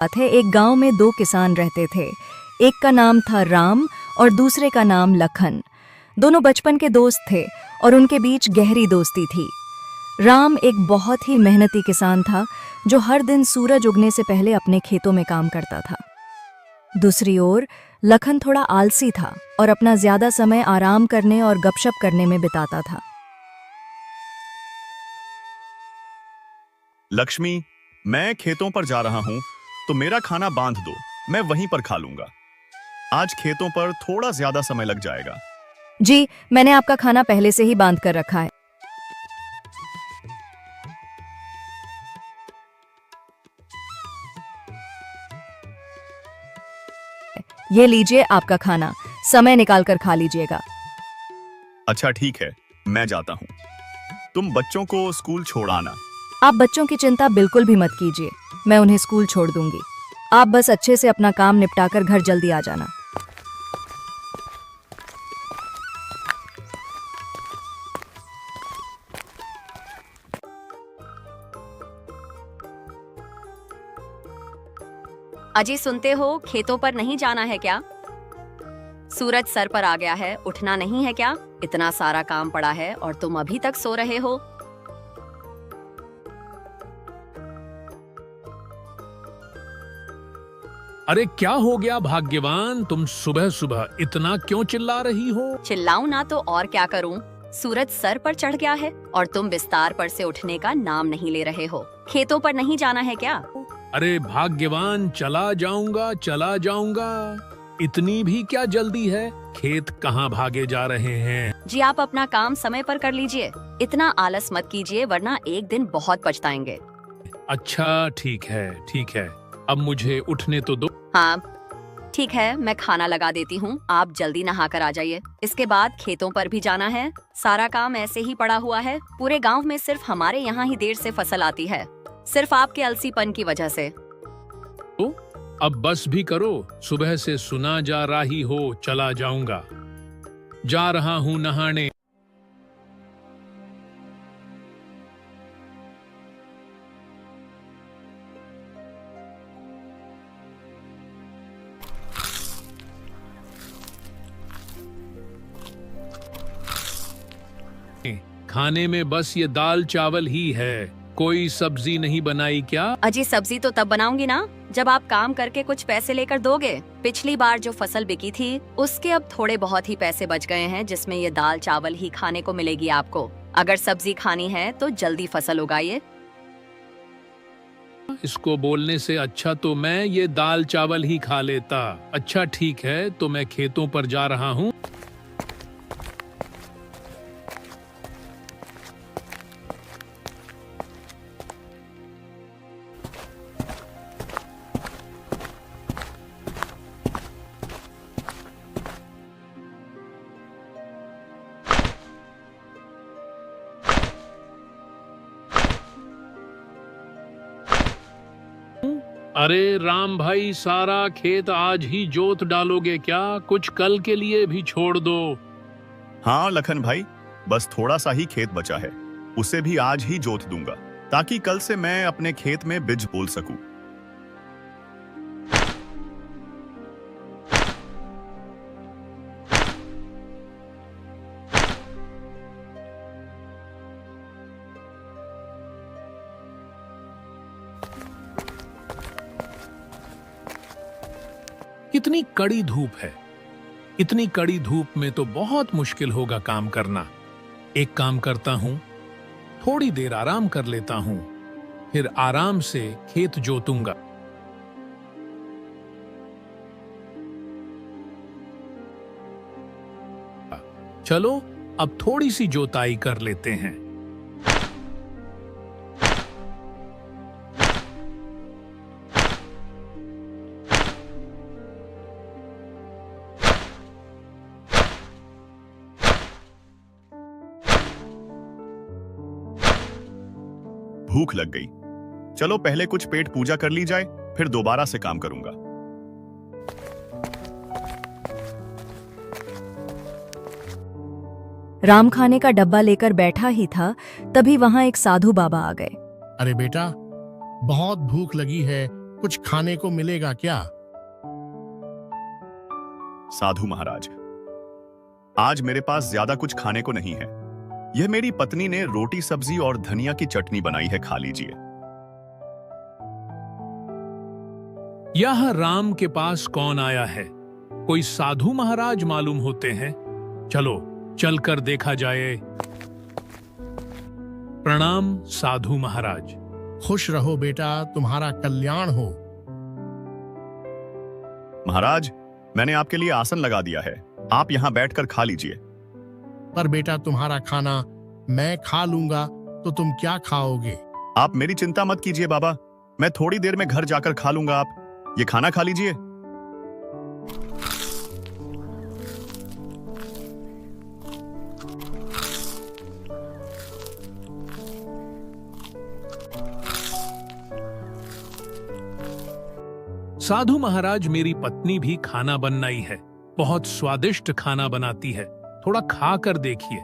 बात है, एक गांव में दो किसान रहते थे। एक का नाम था राम और दूसरे का नाम लखन। दोनों बचपन के दोस्त थे और उनके बीच गहरी दोस्ती थी। राम एक बहुत ही मेहनती किसान था जो हर दिन सूरज उगने से पहले अपने खेतों में काम करता था। दूसरी ओर लखन थोड़ा आलसी था और अपना ज्यादा समय आराम करने और गपशप करने में बिताता था। लक्ष्मी, मैं खेतों पर जा रहा हूं, तो मेरा खाना बांध दो, मैं वहीं पर खा लूंगा। आज खेतों पर थोड़ा ज्यादा समय लग जाएगा। जी, मैंने आपका खाना पहले से ही बांध कर रखा है। ये लीजिए आपका खाना, समय निकाल कर खा लीजिएगा। अच्छा ठीक है, मैं जाता हूं। तुम बच्चों को स्कूल छोड़ आना। आप बच्चों की चिंता बिल्कुल भी मत कीजिए, मैं उन्हें स्कूल छोड़ दूंगी। आप बस अच्छे से अपना काम निपटाकर घर जल्दी आ जाना। अजी सुनते हो, खेतों पर नहीं जाना है क्या? सूरज सर पर आ गया है, उठना नहीं है क्या? इतना सारा काम पड़ा है और तुम अभी तक सो रहे हो। अरे क्या हो गया भाग्यवान, तुम सुबह सुबह इतना क्यों चिल्ला रही हो? चिल्लाऊं ना तो और क्या करूं? सूरज सर पर चढ़ गया है और तुम बिस्तार पर से उठने का नाम नहीं ले रहे हो। खेतों पर नहीं जाना है क्या? अरे भाग्यवान, चला जाऊंगा चला जाऊंगा। इतनी भी क्या जल्दी है? खेत कहाँ भागे जा रहे हैं? जी आप अपना काम समय पर कर लीजिए। इतना आलस मत कीजिए वरना एक दिन बहुत पछताएंगे। अच्छा ठीक है, अब मुझे उठने तो दो। हाँ ठीक है, मैं खाना लगा देती हूँ, आप जल्दी नहा कर आ जाइए। इसके बाद खेतों पर भी जाना है। सारा काम ऐसे ही पड़ा हुआ है। पूरे गांव में सिर्फ हमारे यहाँ ही देर से फसल आती है, सिर्फ आपके अलसीपन की वजह से। तो अब बस भी करो, सुबह से सुना जा रही हो चला जाऊंगा। जा रहा हूँ नहाने। खाने में बस ये दाल चावल ही है, कोई सब्जी नहीं बनाई क्या? अजी सब्जी तो तब बनाऊंगी ना जब आप काम करके कुछ पैसे लेकर दोगे। पिछली बार जो फसल बिकी थी उसके अब थोड़े बहुत ही पैसे बच गए हैं, जिसमें ये दाल चावल ही खाने को मिलेगी आपको। अगर सब्जी खानी है तो जल्दी फसल उगाइए। इसको बोलने से अच्छा तो मैं ये दाल चावल ही खा लेता। अच्छा ठीक है, तो मैं खेतों पर जा रहा हूँ। अरे राम भाई, सारा खेत आज ही जोत डालोगे क्या? कुछ कल के लिए भी छोड़ दो। हाँ लखन भाई, बस थोड़ा सा ही खेत बचा है, उसे भी आज ही जोत दूंगा ताकि कल से मैं अपने खेत में बीज बोल सकूं। कितनी कड़ी धूप है। इतनी कड़ी धूप में तो बहुत मुश्किल होगा काम करना। एक काम करता हूं, थोड़ी देर आराम कर लेता हूं, फिर आराम से खेत जोतूंगा। चलो अब थोड़ी सी जोताई कर लेते हैं। भूख लग गई, चलो पहले कुछ पेट पूजा कर ली जाए, फिर दोबारा से काम करूंगा। राम खाने का डब्बा लेकर बैठा ही था, तभी वहां एक साधु बाबा आ गए। अरे बेटा, बहुत भूख लगी है, कुछ खाने को मिलेगा क्या? साधु महाराज, आज मेरे पास ज्यादा कुछ खाने को नहीं है। यह मेरी पत्नी ने रोटी सब्जी और धनिया की चटनी बनाई है, खा लीजिए। यह राम के पास कौन आया है? कोई साधु महाराज मालूम होते हैं। चलो चलकर देखा जाए। प्रणाम साधु महाराज। खुश रहो बेटा, तुम्हारा कल्याण हो। महाराज, मैंने आपके लिए आसन लगा दिया है, आप यहां बैठकर खा लीजिए। पर बेटा, तुम्हारा खाना मैं खा लूंगा तो तुम क्या खाओगे? आप मेरी चिंता मत कीजिए बाबा, मैं थोड़ी देर में घर जाकर खा लूंगा। आप ये खाना खा लीजिए। साधु महाराज, मेरी पत्नी भी खाना बनाई है, बहुत स्वादिष्ट खाना बनाती है, थोड़ा खा कर देखिए।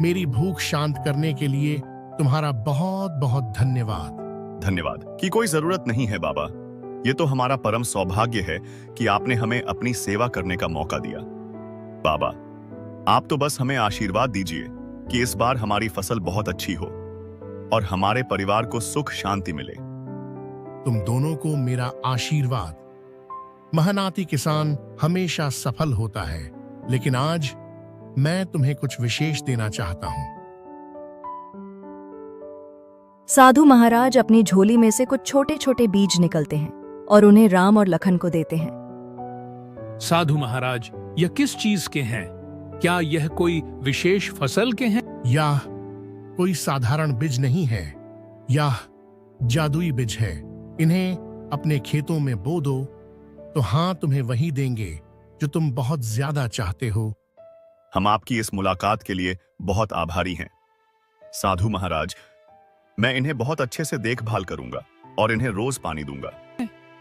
मेरी भूख शांत करने के लिए तुम्हारा बहुत बहुत धन्यवाद। धन्यवाद की कोई जरूरत नहीं है बाबा, ये तो हमारा परम सौभाग्य है कि आपने हमें अपनी सेवा करने का मौका दिया। बाबा, आप तो बस हमें आशीर्वाद दीजिए कि इस बार हमारी फसल बहुत अच्छी हो और हमारे परिवार को सुख शांति मिले। तुम दोनों को मेरा आशीर्वाद। मेहनती किसान हमेशा सफल होता है, लेकिन आज मैं तुम्हें कुछ विशेष देना चाहता हूं। साधु महाराज अपनी झोली में से कुछ छोटे छोटे बीज निकलते हैं और उन्हें राम और लखन को देते हैं। साधु महाराज, यह किस चीज के हैं? क्या यह कोई विशेष फसल के हैं? यह कोई साधारण बीज नहीं है, यह जादुई बीज है। इन्हें अपने खेतों में बो दो तो हाँ, तुम्हें वही देंगे जो तुम बहुत ज्यादा चाहते हो। हम आपकी इस मुलाकात के लिए बहुत आभारी हैं। साधु महाराज, मैं इन्हें बहुत अच्छे से देखभाल करूंगा और इन्हें रोज पानी दूंगा।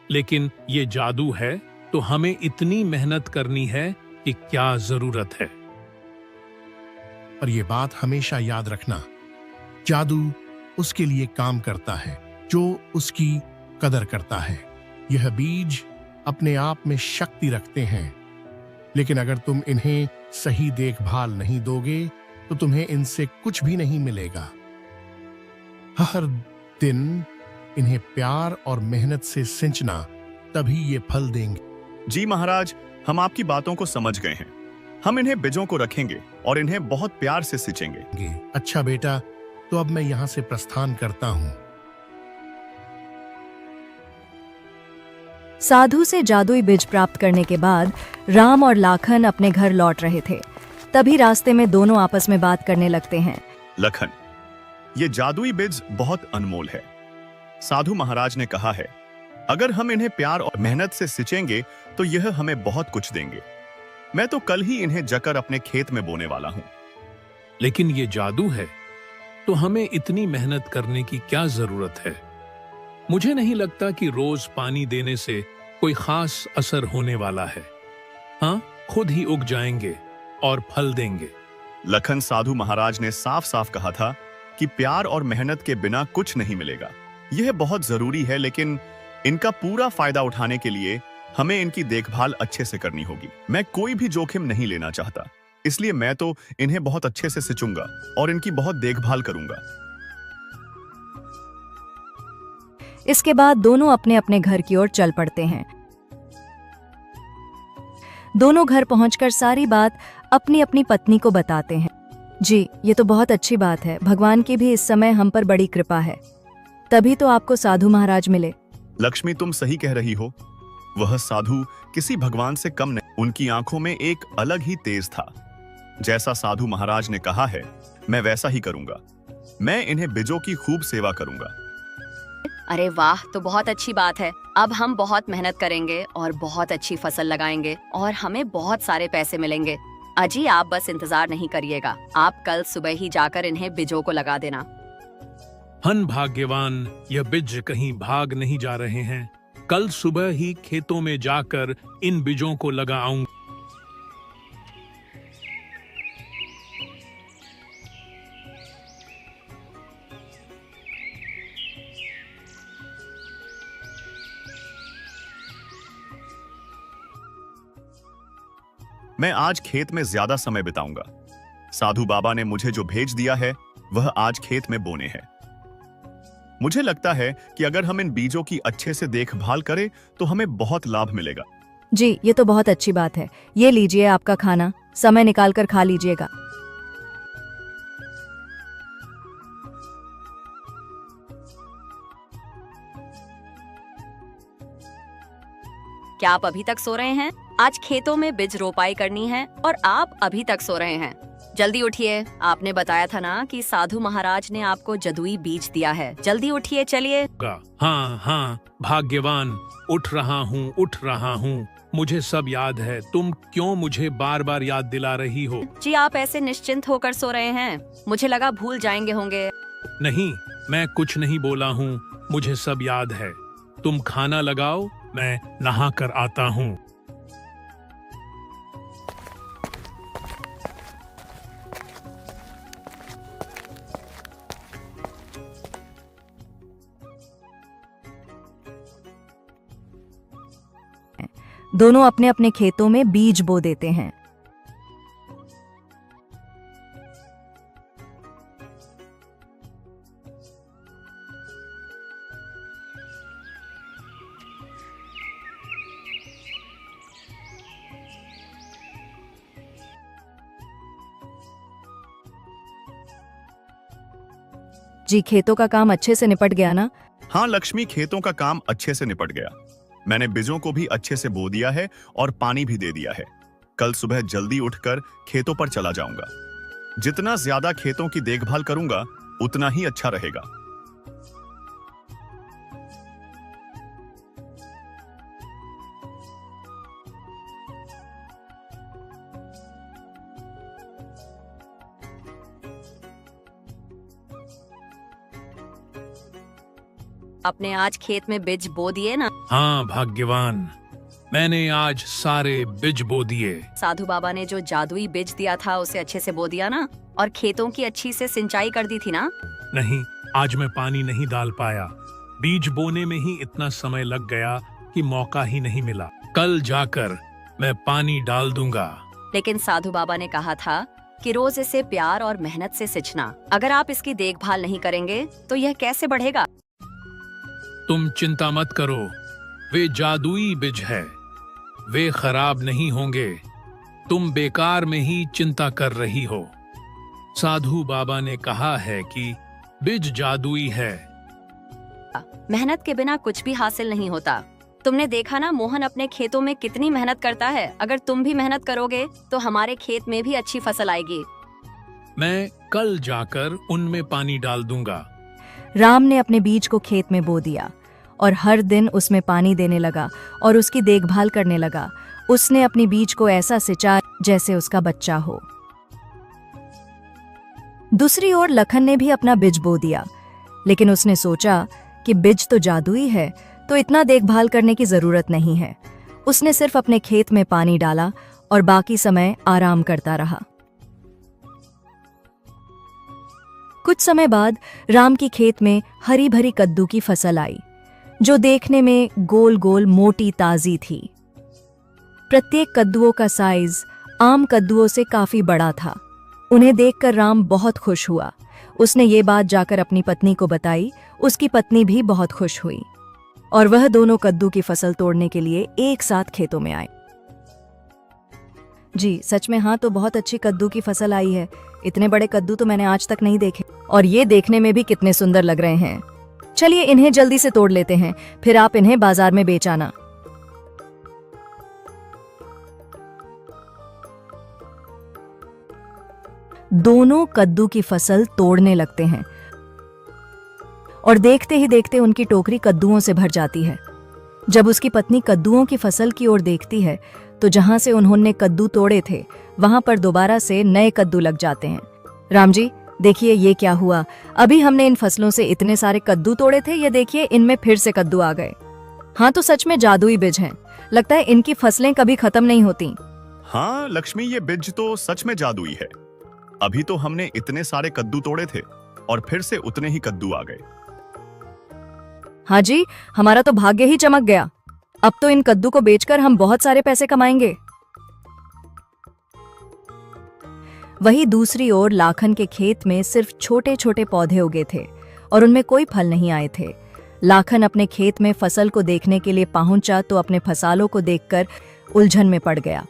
लेकिन ये जादू है तो हमें इतनी मेहनत करनी है कि क्या जरूरत है? पर यह बात हमेशा याद रखना, जादू उसके लिए काम करता है जो उसकी कदर करता है। यह बीज अपने आप में शक्ति रखते हैं, लेकिन अगर तुम इन्हें सही देखभाल नहीं दोगे तो तुम्हें इनसे कुछ भी नहीं मिलेगा। हर दिन इन्हें प्यार और मेहनत से सिंचना, तभी ये फल देंगे। जी महाराज, हम आपकी बातों को समझ गए हैं। हम इन्हें बीजों को रखेंगे और इन्हें बहुत प्यार से सिंचेंगे। अच्छा बेटा, तो अब मैं यहां से प्रस्थान करता हूं। साधु से जादुई बीज प्राप्त करने के बाद राम और लाखन अपने घर लौट रहे थे। तभी रास्ते में दोनों आपस में बात करने लगते हैं। लखन, ये जादुई बीज बहुत अनमोल है। साधु महाराज ने कहा है, अगर हम इन्हें प्यार और मेहनत से सिंचेंगे तो यह हमें बहुत कुछ देंगे। मैं तो कल ही इन्हें जकर अपने खेत में बोने वाला हूं। लेकिन ये जादू है तो हमें इतनी मेहनत करने की क्या जरूरत है? मुझे नहीं लगता कि रोज पानी देने से कोई खास असर होने वाला है। हाँ, खुद ही उग जाएंगे और फल देंगे। लखन, साधु महाराज ने साफ साफ कहा था कि प्यार और मेहनत के बिना कुछ नहीं मिलेगा। यह बहुत जरूरी है, लेकिन इनका पूरा फायदा उठाने के लिए हमें इनकी देखभाल अच्छे से करनी होगी। मैं कोई भी जोखिम नहीं लेना चाहता, इसलिए मैं तो इन्हें बहुत अच्छे से सिंचूंगा और इनकी बहुत देखभाल करूंगा। इसके बाद दोनों अपने अपने घर की ओर चल पड़ते हैं। दोनों घर पहुंचकर सारी बात अपनी अपनी पत्नी को बताते हैं। जी, ये तो बहुत अच्छी बात है। भगवान की भी इस समय हम पर बड़ी कृपा है, तभी तो आपको साधु महाराज मिले। लक्ष्मी, तुम सही कह रही हो। वह साधु किसी भगवान से कम नहीं। उनकी आंखों में एक अलग ही तेज था। जैसा साधु महाराज ने कहा है, मैं वैसा ही करूंगा। मैं इन्हें बीजों की खूब सेवा करूंगा। अरे वाह, तो बहुत अच्छी बात है। अब हम बहुत मेहनत करेंगे और बहुत अच्छी फसल लगाएंगे और हमें बहुत सारे पैसे मिलेंगे। अजी, आप बस इंतजार नहीं करिएगा, आप कल सुबह ही जाकर इन्हें बीजों को लगा देना। हन भाग्यवान, यह बीज कहीं भाग नहीं जा रहे हैं। कल सुबह ही खेतों में जाकर इन बीजों को लगाऊंगा। मैं आज खेत में ज्यादा समय बिताऊंगा। साधु बाबा ने मुझे जो भेज दिया है वह आज खेत में बोने हैं। मुझे लगता है कि अगर हम इन बीजों की अच्छे से देखभाल करें तो हमें बहुत लाभ मिलेगा। जी, ये तो बहुत अच्छी बात है। ये लीजिए आपका खाना, समय निकाल कर खा लीजिएगा। क्या आप अभी तक सो रहे हैं? आज खेतों में बीज रोपाई करनी है और आप अभी तक सो रहे हैं। जल्दी उठिए, आपने बताया था ना कि साधु महाराज ने आपको जदुई बीज दिया है। जल्दी उठिए, चलिए। हाँ हाँ भाग्यवान, उठ रहा हूँ। मुझे सब याद है। तुम क्यों मुझे बार बार याद दिला रही हो? जी, आप ऐसे निश्चिंत होकर सो रहे हैं, मुझे लगा भूल जाएंगे होंगे। नहीं, मैं कुछ नहीं बोला हूँ। मुझे सब याद है। तुम खाना लगाओ, मैं नहा कर आता हूँ। दोनों अपने अपने खेतों में बीज बो देते हैं। जी, खेतों का काम अच्छे से निपट गया ना? हाँ लक्ष्मी, खेतों का काम अच्छे से निपट गया। मैंने बीजों को भी अच्छे से बो दिया है और पानी भी दे दिया है। कल सुबह जल्दी उठकर खेतों पर चला जाऊंगा। जितना ज्यादा खेतों की देखभाल करूंगा उतना ही अच्छा रहेगा। आपने आज खेत में बीज बो दिए ना? हाँ भाग्यवान, मैंने आज सारे बीज बो दिए। साधु बाबा ने जो जादुई बीज दिया था उसे अच्छे से बो दिया ना? और खेतों की अच्छी से सिंचाई कर दी थी ना? नहीं, आज मैं पानी नहीं डाल पाया। बीज बोने में ही इतना समय लग गया कि मौका ही नहीं मिला। कल जाकर मैं पानी डाल दूंगा। लेकिन साधु बाबा ने कहा था कि रोज इसे प्यार और मेहनत से सिंचना। अगर आप इसकी देखभाल नहीं करेंगे तो यह कैसे बढ़ेगा? तुम चिंता मत करो, वे जादुई बीज है, वे खराब नहीं होंगे। तुम बेकार में ही चिंता कर रही हो। साधु बाबा ने कहा है कि बीज जादुई है। मेहनत के बिना कुछ भी हासिल नहीं होता। तुमने देखा ना, मोहन अपने खेतों में कितनी मेहनत करता है। अगर तुम भी मेहनत करोगे तो हमारे खेत में भी अच्छी फसल आएगी। मैं कल जाकर उनमें पानी डाल दूंगा। राम ने अपने बीज को खेत में बो दिया और हर दिन उसमें पानी देने लगा और उसकी देखभाल करने लगा। उसने अपनी बीज को ऐसा सिंचा जैसे उसका बच्चा हो। दूसरी ओर लखन ने भी अपना बीज बो दिया, लेकिन उसने सोचा कि बीज तो जादुई है, तो इतना देखभाल करने की जरूरत नहीं है। उसने सिर्फ अपने खेत में पानी डाला और बाकी समय आराम करता रहा। कुछ समय बाद राम की खेत में हरी भरी कद्दू की फसल आई, जो देखने में गोल गोल मोटी ताजी थी। प्रत्येक कद्दुओं का साइज आम कद्दुओं से काफी बड़ा था। उन्हें देखकर राम बहुत खुश हुआ। उसने ये बात जाकर अपनी पत्नी को बताई। उसकी पत्नी भी बहुत खुश हुई और वह दोनों कद्दू की फसल तोड़ने के लिए एक साथ खेतों में आए। जी सच में, हाँ तो बहुत अच्छी कद्दू की फसल आई है। इतने बड़े कद्दू तो मैंने आज तक नहीं देखे, और ये देखने में भी कितने सुंदर लग रहे हैं। चलिए इन्हें जल्दी से तोड़ लेते हैं, फिर आप इन्हें बाजार में बेच आना। दोनों कद्दू की फसल तोड़ने लगते हैं और देखते ही देखते उनकी टोकरी कद्दुओं से भर जाती है। जब उसकी पत्नी कद्दुओं की फसल की ओर देखती है तो जहां से उन्होंने कद्दू तोड़े थे वहां पर दोबारा से नए कद्दू लग जाते हैं। राम जी देखिए ये क्या हुआ, अभी हमने इन फसलों से इतने सारे कद्दू तोड़े थे, ये देखिए इनमें फिर से कद्दू आ गए। हाँ, तो सच में जादुई बीज हैं। लगता है इनकी फसलें कभी खत्म नहीं होती। हाँ लक्ष्मी, ये बीज तो सच में जादुई है। अभी तो हमने इतने सारे कद्दू तोड़े थे और फिर से उतने ही कद्दू आ गए। हाँ जी, हमारा तो भाग्य ही चमक गया। अब तो इन कद्दू को बेचकर हम बहुत सारे पैसे कमाएंगे। वहीं दूसरी ओर लाखन के खेत में सिर्फ छोटे छोटे पौधे उगे थे और उनमें कोई फल नहीं आए थे। लाखन अपने खेत में फसल को देखने के लिए पहुंचा तो अपने फसालों को देखकर उलझन में पड़ गया।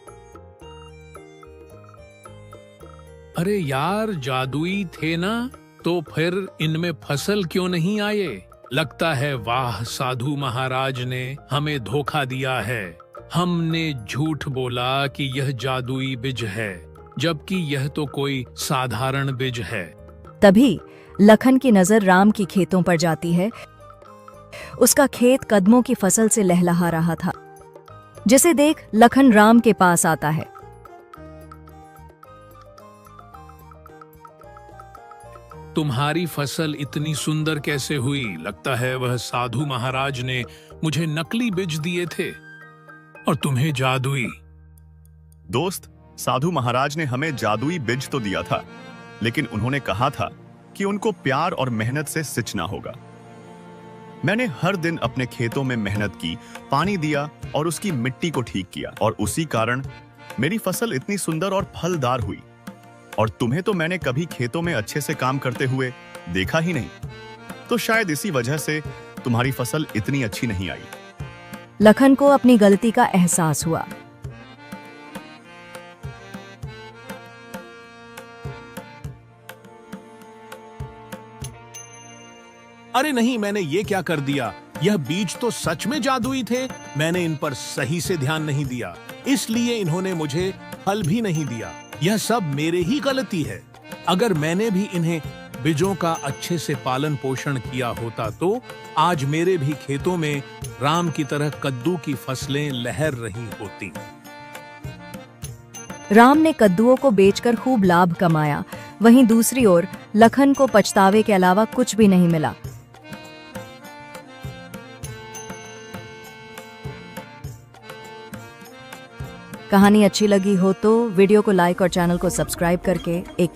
अरे यार, जादुई थे ना, तो फिर इनमें फसल क्यों नहीं आए? लगता है वाह, साधु महाराज ने हमें धोखा दिया है। हमने झूठ बोला कि यह जादुई बीज है, जबकि यह तो कोई साधारण बीज है। तभी लखन की नजर राम की खेतों पर जाती है। उसका खेत कदमों की फसल से लहलहा रहा था, जिसे देख लखन राम के पास आता है। तुम्हारी फसल इतनी सुंदर कैसे हुई? लगता है वह साधु महाराज ने मुझे नकली बीज दिए थे और तुम्हें जादुई। दोस्त, साधु महाराज ने हमें जादुई बीज तो दिया था, लेकिन उन्होंने कहा था कि उनको प्यार और मेहनत से सिंचना होगा। मैंने हर दिन अपने खेतों में मेहनत की, पानी दिया और उसकी मिट्टी को ठीक किया, और उसी कारण मेरी फसल इतनी सुंदर और फलदार हुई। और तुम्हें तो मैंने कभी खेतों में अच्छे से काम करते हुए देखा ही नहीं, तो शायद इसी वजह से तुम्हारी फसल इतनी अच्छी नहीं आई। लखन को अपनी गलती का एहसास हुआ। अरे नहीं, मैंने ये क्या कर दिया? यह बीज तो सच में जादुई थे। मैंने इन पर सही से ध्यान नहीं दिया, इसलिए इन्होंने मुझे फल भी नहीं दिया। यह सब मेरे ही गलती है। अगर मैंने भी इन्हें बीजों का अच्छे से पालन पोषण किया होता तो आज मेरे भी खेतों में राम की तरह कद्दू की फसलें लहर रही होती। राम ने कद्दुओं को बेचकर खूब लाभ कमाया। वहीं दूसरी ओर लखन को पछतावे के अलावा कुछ भी नहीं मिला। कहानी अच्छी लगी हो तो वीडियो को लाइक और चैनल को सब्सक्राइब करके एक